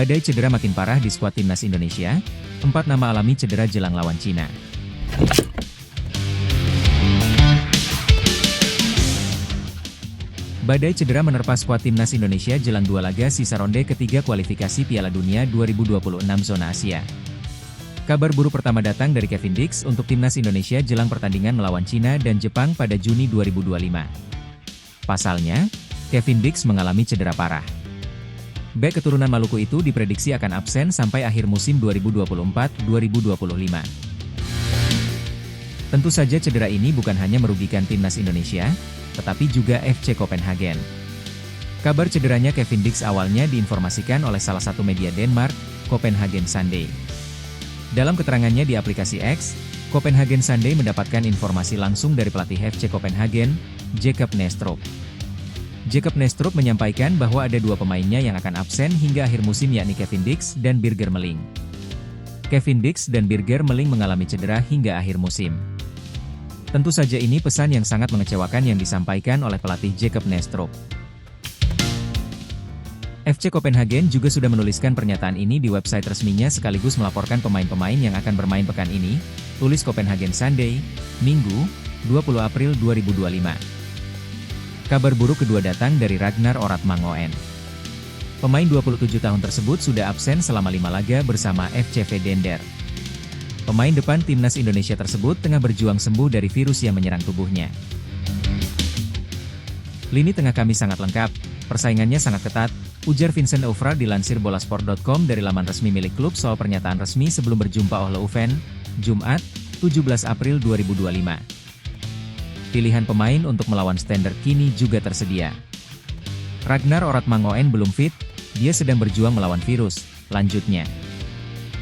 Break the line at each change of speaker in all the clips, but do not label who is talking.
Badai cedera makin parah di skuad timnas Indonesia, 4 nama alami cedera jelang lawan Cina. Badai cedera menerpa skuad timnas Indonesia jelang 2 laga sisa ronde ketiga kualifikasi Piala Dunia 2026 zona Asia. Kabar buruk pertama datang dari Kevin Dix untuk timnas Indonesia jelang pertandingan melawan Cina dan Jepang pada Juni 2025. Pasalnya, Kevin Dix mengalami cedera parah. Bek keturunan Maluku itu diprediksi akan absen sampai akhir musim 2024-2025. Tentu saja cedera ini bukan hanya merugikan timnas Indonesia, tetapi juga FC Copenhagen. Kabar cederanya Kevin Dix awalnya diinformasikan oleh salah satu media Denmark, Copenhagen Sunday. Dalam keterangannya di aplikasi X, Copenhagen Sunday mendapatkan informasi langsung dari pelatih FC Copenhagen, Jacob Nestrup. Jacob Nestrup menyampaikan bahwa ada 2 pemainnya yang akan absen hingga akhir musim yakni Kevin Dix dan Birger Meling. Kevin Dix dan Birger Meling mengalami cedera hingga akhir musim. Tentu saja ini pesan yang sangat mengecewakan yang disampaikan oleh pelatih Jacob Nestrup. FC Copenhagen juga sudah menuliskan pernyataan ini di website resminya sekaligus melaporkan pemain-pemain yang akan bermain pekan ini, tulis Copenhagen Sunday, Minggu, 20 April 2025. Kabar buruk kedua datang dari Ragnar Oratmangoen. Pemain 27 tahun tersebut sudah absen selama 5 laga bersama FCV Dender. Pemain depan timnas Indonesia tersebut tengah berjuang sembuh dari virus yang menyerang tubuhnya. Lini tengah kami sangat lengkap, persaingannya sangat ketat, ujar Vincent Oufra dilansir bolasport.com dari laman resmi milik klub soal pernyataan resmi sebelum berjumpa Ole Leuven, Jumat, 17 April 2025. Pilihan pemain untuk melawan Standard kini juga tersedia. Ragnar Oratmangoen belum fit, dia sedang berjuang melawan virus, lanjutnya.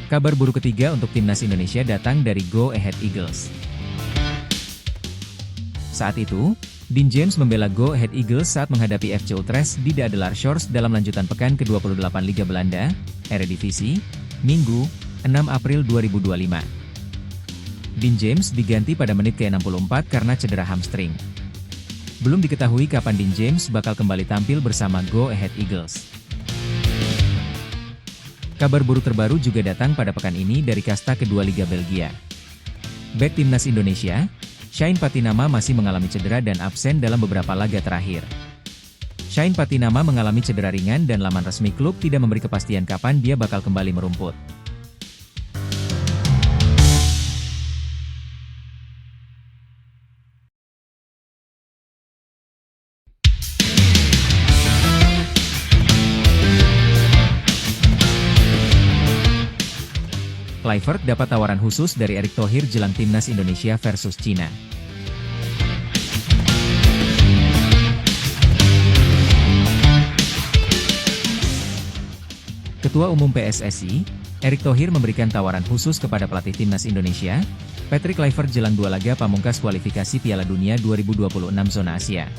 Kabar buruk ketiga untuk timnas Indonesia datang dari Go Ahead Eagles. Saat itu, Dean James membela Go Ahead Eagles saat menghadapi FC Utrecht di De Adelaarshorst dalam lanjutan pekan ke-28 Liga Belanda, Eredivisie, Minggu, 6 April 2025. Dean James diganti pada menit ke-64 karena cedera hamstring. Belum diketahui kapan Dean James bakal kembali tampil bersama Go Ahead Eagles. Kabar buruk terbaru juga datang pada pekan ini dari kasta kedua Liga Belgia. Bek timnas Indonesia, Shain Patinama masih mengalami cedera dan absen dalam beberapa laga terakhir. Shain Patinama mengalami cedera ringan dan laman resmi klub tidak memberi kepastian kapan dia bakal kembali merumput. Kluivert dapat tawaran khusus dari Erick Thohir jelang timnas Indonesia versus Cina. Ketua Umum PSSI, Erick Thohir memberikan tawaran khusus kepada pelatih timnas Indonesia, Patrick Kluivert jelang 2 laga pamungkas kualifikasi Piala Dunia 2026 zona Asia.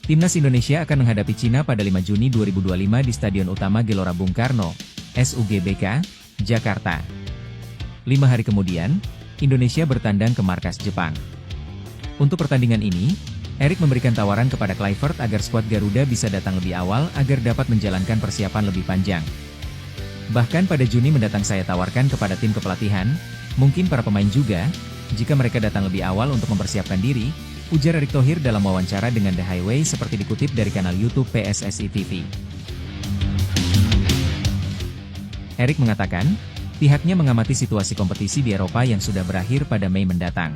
Timnas Indonesia akan menghadapi Cina pada 5 Juni 2025 di Stadion Utama Gelora Bung Karno, SUGBK, Jakarta. 5 hari kemudian, Indonesia bertandang ke markas Jepang. Untuk pertandingan ini, Erick memberikan tawaran kepada Kluivert agar skuad Garuda bisa datang lebih awal agar dapat menjalankan persiapan lebih panjang. Bahkan pada Juni mendatang saya tawarkan kepada tim kepelatihan, mungkin para pemain juga, jika mereka datang lebih awal untuk mempersiapkan diri, ujar Erick Thohir dalam wawancara dengan The Highway seperti dikutip dari kanal YouTube PSSI TV. Erick mengatakan, pihaknya mengamati situasi kompetisi di Eropa yang sudah berakhir pada Mei mendatang.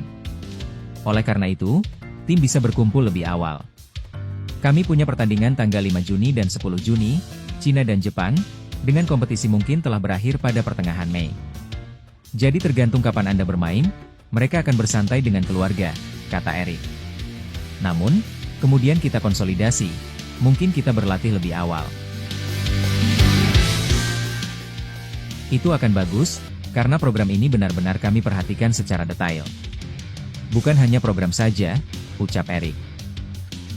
Oleh karena itu, tim bisa berkumpul lebih awal. Kami punya pertandingan tanggal 5 Juni dan 10 Juni, Cina dan Jepang, dengan kompetisi mungkin telah berakhir pada pertengahan Mei. Jadi tergantung kapan Anda bermain, mereka akan bersantai dengan keluarga, kata Erick. Namun, kemudian kita konsolidasi, mungkin kita berlatih lebih awal. Itu akan bagus, karena program ini benar-benar kami perhatikan secara detail. Bukan hanya program saja, ucap Erick.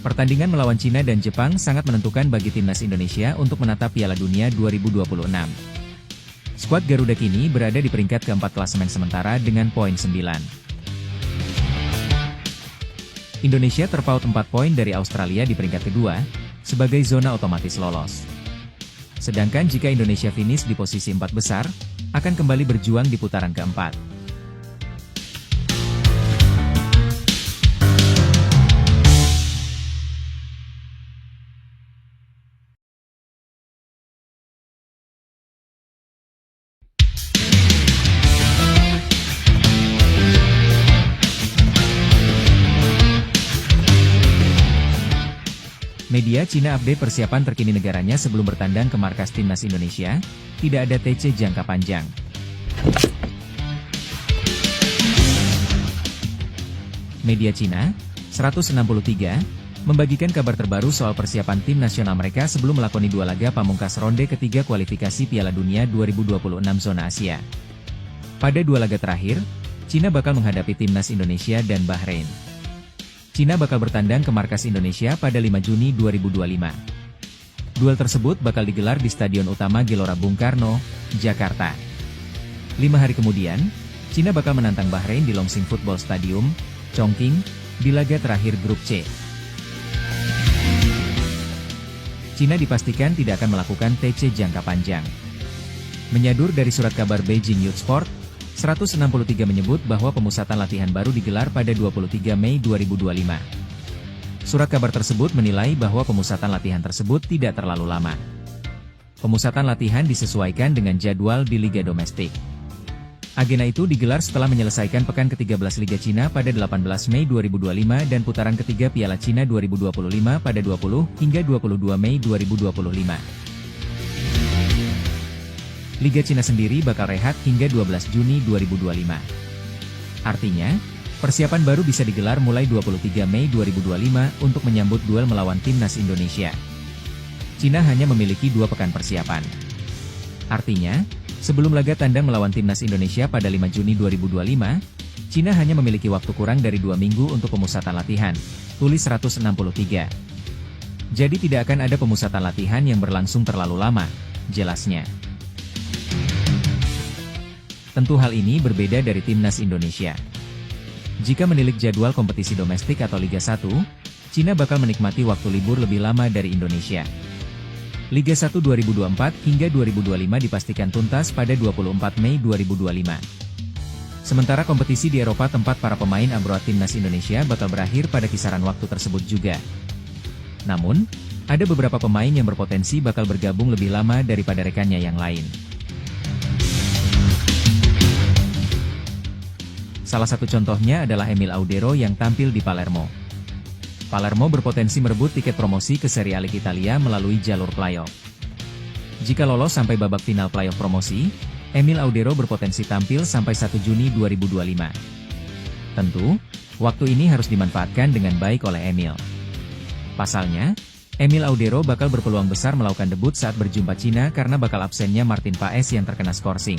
Pertandingan melawan Cina dan Jepang sangat menentukan bagi timnas Indonesia untuk menatap Piala Dunia 2026. Skuad Garuda kini berada di peringkat keempat klasemen sementara dengan poin 9. Indonesia terpaut 4 poin dari Australia di peringkat kedua, sebagai zona otomatis lolos. Sedangkan jika Indonesia finish di posisi 4 besar, akan kembali berjuang di putaran keempat. Media Cina update persiapan terkini negaranya sebelum bertandang ke markas Timnas Indonesia, tidak ada TC jangka panjang. Media Cina, 163, membagikan kabar terbaru soal persiapan tim nasional mereka sebelum melakoni 2 laga pamungkas ronde ketiga kualifikasi Piala Dunia 2026 zona Asia. Pada 2 laga terakhir, Cina bakal menghadapi Timnas Indonesia dan Bahrain. Cina bakal bertandang ke markas Indonesia pada 5 Juni 2025. Duel tersebut bakal digelar di Stadion Utama Gelora Bung Karno, Jakarta. 5 hari kemudian, Cina bakal menantang Bahrain di Longsing Football Stadium, Chongqing, di laga terakhir Grup C. Cina dipastikan tidak akan melakukan TC jangka panjang. Menyadur dari surat kabar Beijing Youth Sport, 163 menyebut bahwa pemusatan latihan baru digelar pada 23 Mei 2025. Surat kabar tersebut menilai bahwa pemusatan latihan tersebut tidak terlalu lama. Pemusatan latihan disesuaikan dengan jadwal di Liga Domestik. Agenda itu digelar setelah menyelesaikan pekan ke-13 Liga Cina pada 18 Mei 2025 dan putaran ketiga Piala Cina 2025 pada 20 hingga 22 Mei 2025. Liga Cina sendiri bakal rehat hingga 12 Juni 2025. Artinya, persiapan baru bisa digelar mulai 23 Mei 2025 untuk menyambut duel melawan Timnas Indonesia. Cina hanya memiliki 2 pekan persiapan. Artinya, sebelum laga tandang melawan Timnas Indonesia pada 5 Juni 2025, Cina hanya memiliki waktu kurang dari 2 minggu untuk pemusatan latihan, tulis 163. Jadi tidak akan ada pemusatan latihan yang berlangsung terlalu lama, jelasnya. Tentu hal ini berbeda dari Timnas Indonesia. Jika menilik jadwal kompetisi domestik atau Liga 1, Cina bakal menikmati waktu libur lebih lama dari Indonesia. Liga 1 2024 hingga 2025 dipastikan tuntas pada 24 Mei 2025. Sementara kompetisi di Eropa tempat para pemain abroad Timnas Indonesia bakal berakhir pada kisaran waktu tersebut juga. Namun, ada beberapa pemain yang berpotensi bakal bergabung lebih lama daripada rekannya yang lain. Salah satu contohnya adalah Emil Audero yang tampil di Palermo. Palermo berpotensi merebut tiket promosi ke Serie A Italia melalui jalur playoff. Jika lolos sampai babak final playoff promosi, Emil Audero berpotensi tampil sampai 1 Juni 2025. Tentu, waktu ini harus dimanfaatkan dengan baik oleh Emil. Pasalnya, Emil Audero bakal berpeluang besar melakukan debut saat berjumpa Cina karena bakal absennya Martin Paes yang terkena skorsing.